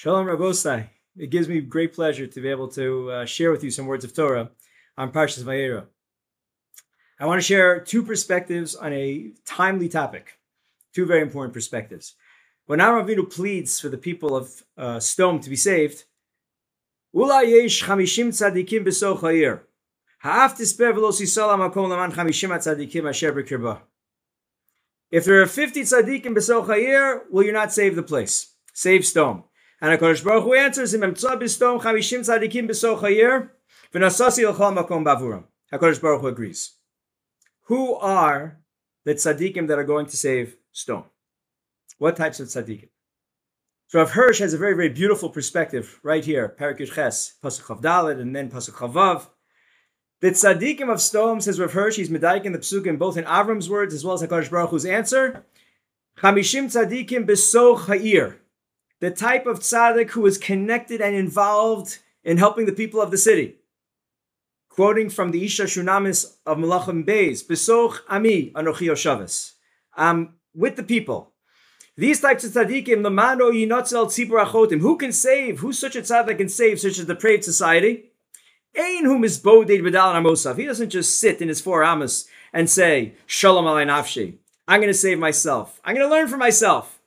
Shalom Rabosai. It gives me great pleasure to be able to share with you some words of Torah on Parshat Vayera. I want to share two perspectives on a timely topic, two very important perspectives. When Avraham Avinu pleads for the people of Sodom to be saved, Ula yesh 50 tzadikim b'soch ha'ir. Ha'af tisper v'lo sisal ha'makom leman 50 tzadikim asher b'kirba. If there are 50 tzadikim b'soch ha'ir, will you not save the place? Save Sodom. And HaKadosh Baruch Hu answers him, HaKadosh Baruch Hu agrees. Who are the tzaddikim that are going to save Sodom? What types of tzaddikim? So Rav Hirsch has a very, very beautiful perspective right here. Parak Yud Ches, Pasuk Chav Daled, and then Pasuk Chav Vav. The tzaddikim of Sodom, says Rav Hirsch, he's medayik in the psukim, both in Avram's words as well as HaKadosh Baruch Hu's answer. 50 tzaddikim besoch ha'ir. The type of tzaddik who is connected and involved in helping the people of the city. Quoting from the Isha Shunamis of Melachim Beis, Besoch Ami Anochi Yoshavas. I'm with the people. These types of tzaddikim, Lamano Yinotzel Tzibur Achotim. Who can save? Who's such a tzaddik can save such a depraved society? Ein whom is boded b'dal amosav. He doesn't just sit in his four amos and say, Shalom alay nafshi. I'm going to save myself. I'm going to learn for myself.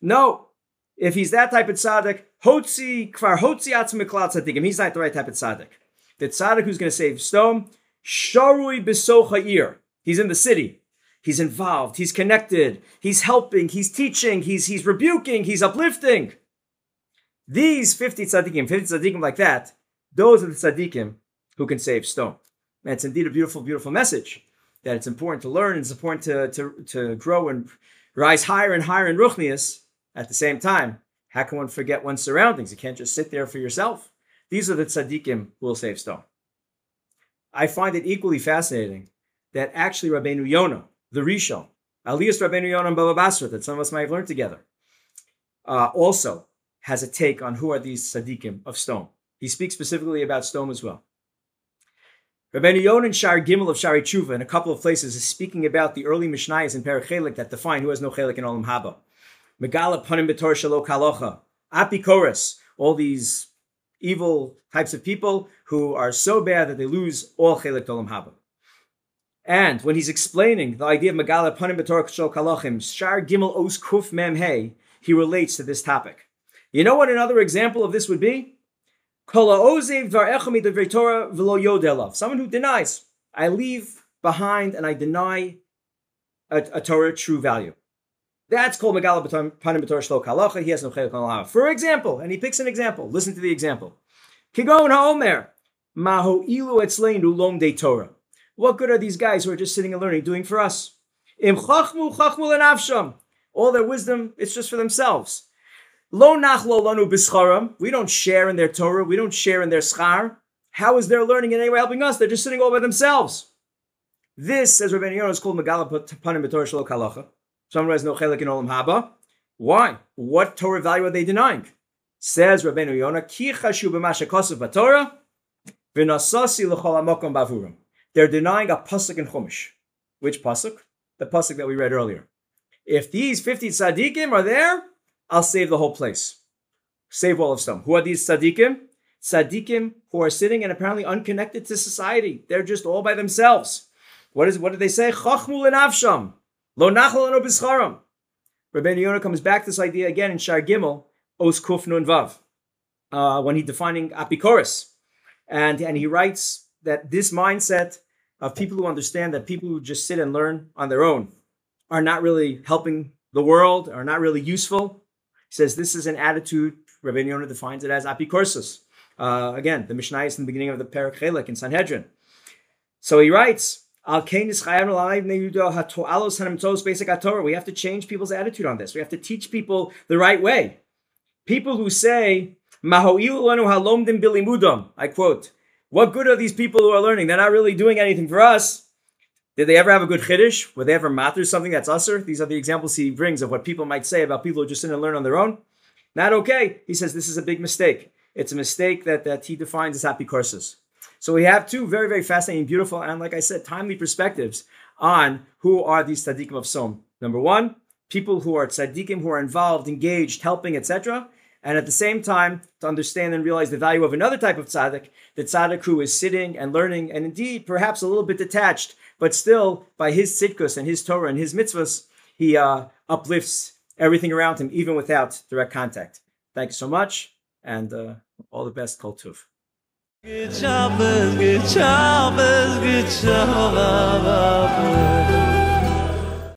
No. If he's that type of tzaddik, kvar hotzi atzmi klal tzaddikim. He's not the right type of tzaddik. The tzaddik who's going to save Sodom, sharui b'soch ha'ir. He's in the city. He's involved. He's connected. He's helping. He's teaching. He's rebuking. He's uplifting. These 50 tzaddikim like that, those are the tzaddikim who can save Sodom. And it's indeed a beautiful, beautiful message that it's important to learn. It's important to grow and rise higher and higher in Ruchnius. At the same time, how can one forget one's surroundings? You can't just sit there for yourself. These are the tzaddikim who will save Sodom. I find it equally fascinating that actually Rabbeinu Yonah, the Rishon, Aliyas Rabbeinu Yonah and Baba Basra, that some of us might have learned together, also has a take on who are these tzaddikim of Sodom. He speaks specifically about Sodom as well. Rabbeinu Yonah in Shar Gimel of Shari Tshuva, in a couple of places, is speaking about the early Mishnayos in Perek Chelik that define who has no chelik in Olam Haba. Megala panim b'tor shelo kalocha. Apikoros, all these evil types of people who are so bad that they lose all chelik olam haba. And when he's explaining the idea of Megala panim b'tor shelo kalochim, Shar Gimel Os Kuf Mem Hey, he relates to this topic. You know what another example of this would be? Kol ha'ozev dvar echa midavrei Torah v'lo yodeh lav. Someone who denies. I leave behind and I deny a Torah true value. That's called Megala Panim B'Torah Shelo Kalacha. He has no chelik on Halacha. For example, and he picks an example. Listen to the example. Kigon ha'omer maho ilu etzleinu lomdei Torah. What good are these guys who are just sitting and learning doing for us? Im chachmu lenafsham. All their wisdom, it's just for themselves. Lo nachlo lanu b'scharam. We don't share in their Torah. We don't share in their schar. How is their learning in any way helping us? They're just sitting all by themselves. This, as Rabbeinu Yonah, is called Megala Panim B'Torah Shelo Kalacha. Someone who has no chelik in Olam Haba. Why? What Torah value are they denying? Says Rabbeinu Yonah, Ki chashu b'ma shekosav b'Torah, v'nasasi l'chol ha'makom b'avurim. They're denying a pasuk in Chumash. Which pasuk? The pasuk that we read earlier. If these 50 tzaddikim are there, I'll save the whole place. Save all of Sodom. Who are these tzaddikim? Tzaddikim who are sitting and apparently unconnected to society. They're just all by themselves. What did they say? Chachmu l'nafsham. Lo nachlo no b'scharam. Rabbeinu Yonah comes back to this idea again in Shar Gimel, Os Kuf Nun Vav, when he's defining Apikoros. And he writes that this mindset of people who understand that people who just sit and learn on their own are not really helping the world, are not really useful. He says this is an attitude, Rabbeinu Yonah defines it as Apikoros. Again, the Mishnah is in the beginning of the Perek Chelik in Sanhedrin. So he writes, we have to change people's attitude on this. We have to teach people the right way. People who say, I quote, what good are these people who are learning? They're not really doing anything for us. Did they ever have a good chiddush? Were they ever matter something that's usher? These are the examples he brings of what people might say about people who just sit and learn on their own. Not okay. He says this is a big mistake. It's a mistake that he defines as apikoros. So we have two very, very fascinating, beautiful, and like I said, timely perspectives on who are these tzaddikim of Sodom. Number one, people who are tzaddikim, who are involved, engaged, helping, etc. And at the same time, to understand and realize the value of another type of tzaddik, the tzaddik who is sitting and learning, and indeed perhaps a little bit detached, but still by his tzidkus and his Torah and his mitzvahs, he uplifts everything around him, even without direct contact. Thank you so much, and all the best. Kol Tuv. Good Shabbos, good Shabbos, good Shabbos.